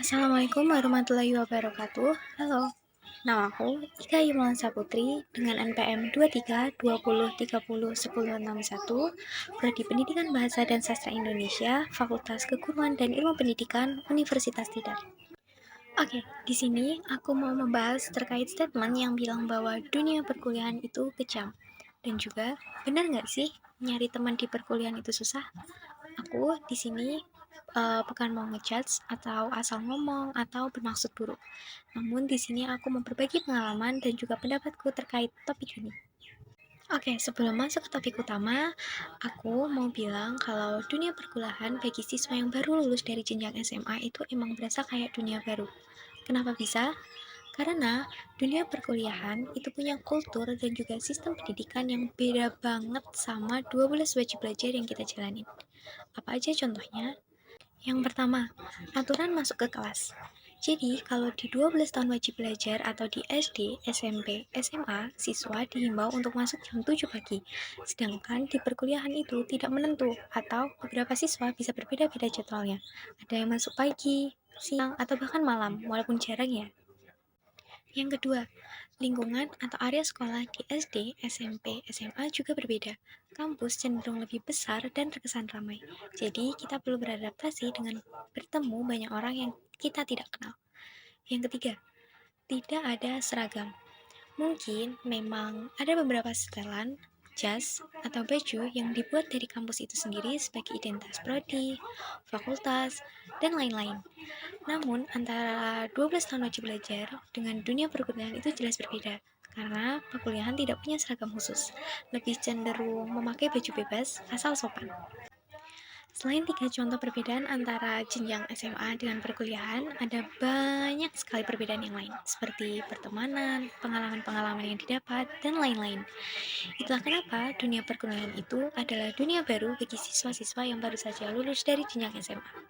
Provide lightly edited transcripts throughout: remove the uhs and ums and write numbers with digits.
Assalamualaikum warahmatullahi wabarakatuh. Halo, namaku Ika Yumlansa Putri dengan NPM 2320301061, Prodi Pendidikan Bahasa dan Sastra Indonesia, Fakultas Keguruan dan Ilmu Pendidikan, Universitas Tidar. Oke, di sini aku mau membahas terkait statement yang bilang bahwa dunia perkuliahan itu kejam. Dan juga, benar nggak sih nyari teman di perkuliahan itu susah? Aku di sini bukan mau ngejudge atau asal ngomong atau bermaksud buruk. Namun di sini aku mau berbagi pengalaman dan juga pendapatku terkait topik ini. Oke, sebelum masuk ke topik utama, aku mau bilang kalau dunia perkuliahan bagi siswa yang baru lulus dari jenjang SMA itu emang berasa kayak dunia baru. Kenapa bisa? Karena dunia perkuliahan itu punya kultur dan juga sistem pendidikan yang beda banget sama 12 wajib belajar yang kita jalanin. Apa aja contohnya? Yang pertama, aturan masuk ke kelas. Jadi, kalau di 12 tahun wajib belajar atau di SD, SMP, SMA, siswa dihimbau untuk masuk jam 7 pagi. Sedangkan di perkuliahan itu tidak menentu atau beberapa siswa bisa berbeda-beda jadwalnya. Ada yang masuk pagi, siang, atau bahkan malam, walaupun jarang ya. Yang kedua, lingkungan atau area sekolah di SD, SMP, SMA juga berbeda. Kampus cenderung lebih besar dan terkesan ramai. Jadi, kita perlu beradaptasi dengan bertemu banyak orang yang kita tidak kenal. Yang ketiga, tidak ada seragam. Mungkin memang ada beberapa setelan, jas, atau baju yang dibuat dari kampus itu sendiri sebagai identitas prodi, fakultas, dan lain-lain. Namun, antara 12 tahun wajib belajar dengan dunia perkuliahan itu jelas berbeda, karena perkuliahan tidak punya seragam khusus, lebih cenderung memakai baju bebas asal sopan. Selain 3 contoh perbedaan antara jenjang SMA dengan perkuliahan, ada banyak sekali perbedaan yang lain, seperti pertemanan, pengalaman-pengalaman yang didapat, dan lain-lain. Itulah kenapa dunia perkuliahan itu adalah dunia baru bagi siswa-siswa yang baru saja lulus dari jenjang SMA.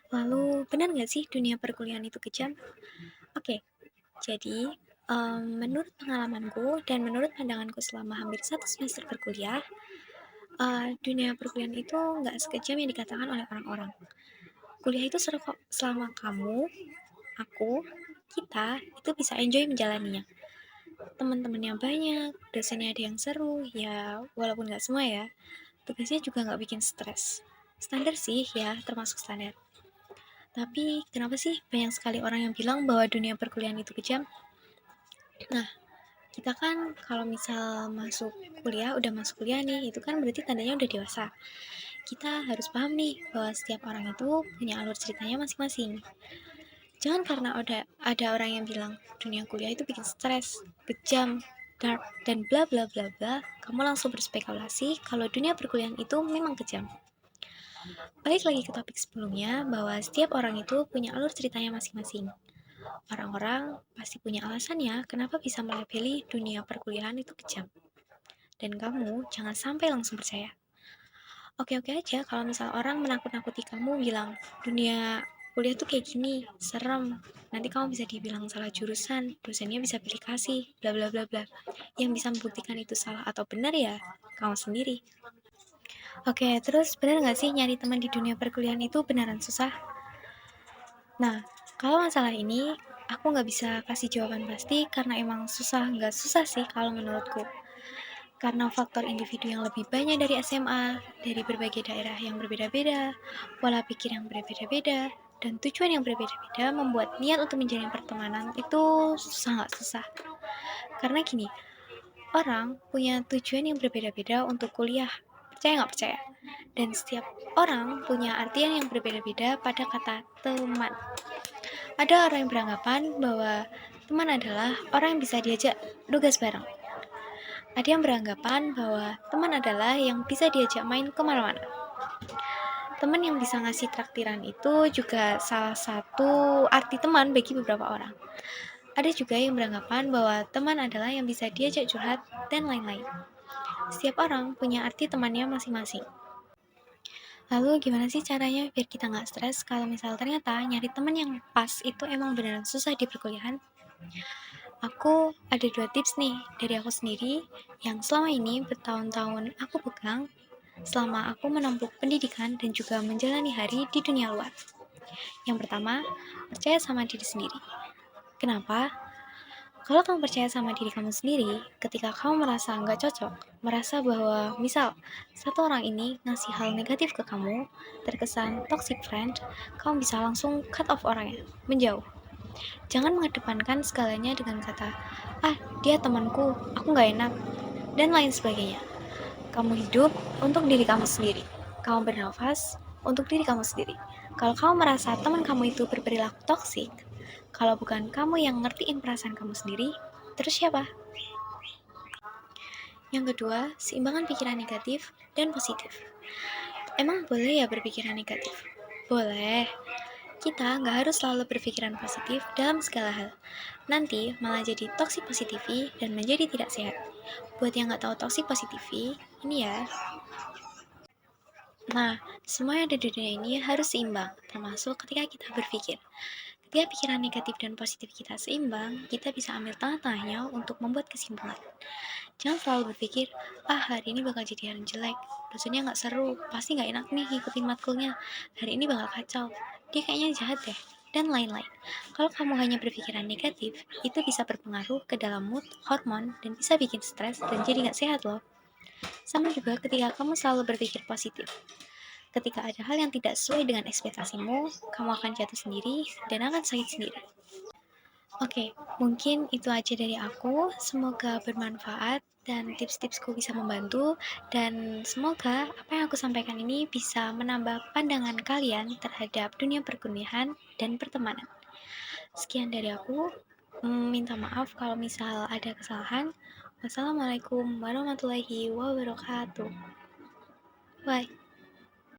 Lalu, benar nggak sih dunia perkuliahan itu kejam? Oke, jadi menurut pengalamanku dan menurut pandanganku selama hampir 1 semester berkuliah, dunia perkuliahan itu nggak sekejam yang dikatakan oleh orang-orang. Kuliah itu seru kok selama kamu, aku, kita itu bisa enjoy menjalaninya. Teman-temannya banyak, dosennya ada yang seru, ya walaupun nggak semua ya. Tugasnya juga nggak bikin stres. Standar sih ya, termasuk standar. Tapi kenapa sih banyak sekali orang yang bilang bahwa dunia perkuliahan itu kejam? Nah, kita kan kalau misal udah masuk kuliah nih, itu kan berarti tandanya udah dewasa. Kita harus paham nih bahwa setiap orang itu punya alur ceritanya masing-masing. Jangan karena ada orang yang bilang dunia kuliah itu bikin stres, kejam, dark, dan bla bla bla bla, kamu langsung berspekulasi kalau dunia perkuliahan itu memang kejam. Balik lagi ke topik sebelumnya, bahwa setiap orang itu punya alur ceritanya masing-masing. Orang-orang pasti punya alasannya kenapa bisa melabeli dunia perkuliahan itu kejam. Dan kamu jangan sampai langsung percaya. Oke-oke aja kalau misal orang menakut-nakuti kamu bilang, dunia kuliah tuh kayak gini, serem. Nanti kamu bisa dibilang salah jurusan, dosennya bisa pilih kasih, bla bla bla bla. Yang bisa membuktikan itu salah atau benar ya kamu sendiri. Oke, terus benar nggak sih nyari teman di dunia perkuliahan itu beneran susah? Nah, kalau masalah ini, aku nggak bisa kasih jawaban pasti karena emang nggak susah sih kalau menurutku. Karena faktor individu yang lebih banyak dari SMA, dari berbagai daerah yang berbeda-beda, pola pikir yang berbeda-beda, dan tujuan yang berbeda-beda membuat niat untuk menjalin pertemanan itu sangat susah. Karena gini, orang punya tujuan yang berbeda-beda untuk kuliah, percaya nggak percaya? Dan setiap orang punya artian yang berbeda-beda pada kata teman. Ada orang yang beranggapan bahwa teman adalah orang yang bisa diajak tugas bareng. Ada yang beranggapan bahwa teman adalah yang bisa diajak main kemana-mana. Teman yang bisa ngasih traktiran itu juga salah satu arti teman bagi beberapa orang. Ada juga yang beranggapan bahwa teman adalah yang bisa diajak curhat dan lain-lain. Setiap orang punya arti temannya masing-masing. Lalu gimana sih caranya biar kita nggak stres kalau misal ternyata nyari teman yang pas itu emang beneran susah di perkuliahan? Aku ada 2 tips nih dari aku sendiri yang selama ini bertahun-tahun aku pegang selama aku menempuh pendidikan dan juga menjalani hari di dunia luar. Yang pertama, percaya sama diri sendiri. Kenapa? Kalau kamu percaya sama diri kamu sendiri, ketika kamu merasa nggak cocok, merasa bahwa misal satu orang ini ngasih hal negatif ke kamu, terkesan toxic friend, kamu bisa langsung cut off orangnya, menjauh. Jangan mengedepankan segalanya dengan kata, ah dia temanku, aku nggak enak, dan lain sebagainya. Kamu hidup untuk diri kamu sendiri. Kamu bernafas untuk diri kamu sendiri. Kalau kamu merasa teman kamu itu berperilaku toksik, kalau bukan kamu yang ngertiin perasaan kamu sendiri, terus siapa? Yang kedua, seimbangkan pikiran negatif dan positif. Emang boleh ya berpikiran negatif? Boleh. Kita nggak harus selalu berpikiran positif dalam segala hal. Nanti malah jadi toxic positivity dan menjadi tidak sehat. Buat yang nggak tahu toxic positivity, ini ya. Nah, semua yang ada di dunia ini harus seimbang, termasuk ketika kita berpikir. Ketika pikiran negatif dan positif kita seimbang, kita bisa ambil tengah-tengahnya untuk membuat kesimpulan. Jangan selalu berpikir, ah hari ini bakal jadi hari jelek, dosennya nggak seru, pasti nggak enak nih ngikutin matkulnya, hari ini bakal kacau, dia kayaknya jahat deh, dan lain-lain. Kalau kamu hanya berpikiran negatif, itu bisa berpengaruh ke dalam mood, hormon, dan bisa bikin stres dan jadi nggak sehat loh. Sama juga ketika kamu selalu berpikir positif. Ketika ada hal yang tidak sesuai dengan ekspektasimu, kamu akan jatuh sendiri dan akan sakit sendiri. Oke, mungkin itu aja dari aku. Semoga bermanfaat dan tips-tipsku bisa membantu. Dan semoga apa yang aku sampaikan ini bisa menambah pandangan kalian terhadap dunia perkuliahan dan pertemanan. Sekian dari aku. Minta maaf kalau misal ada kesalahan. Wassalamualaikum warahmatullahi wabarakatuh. Bye.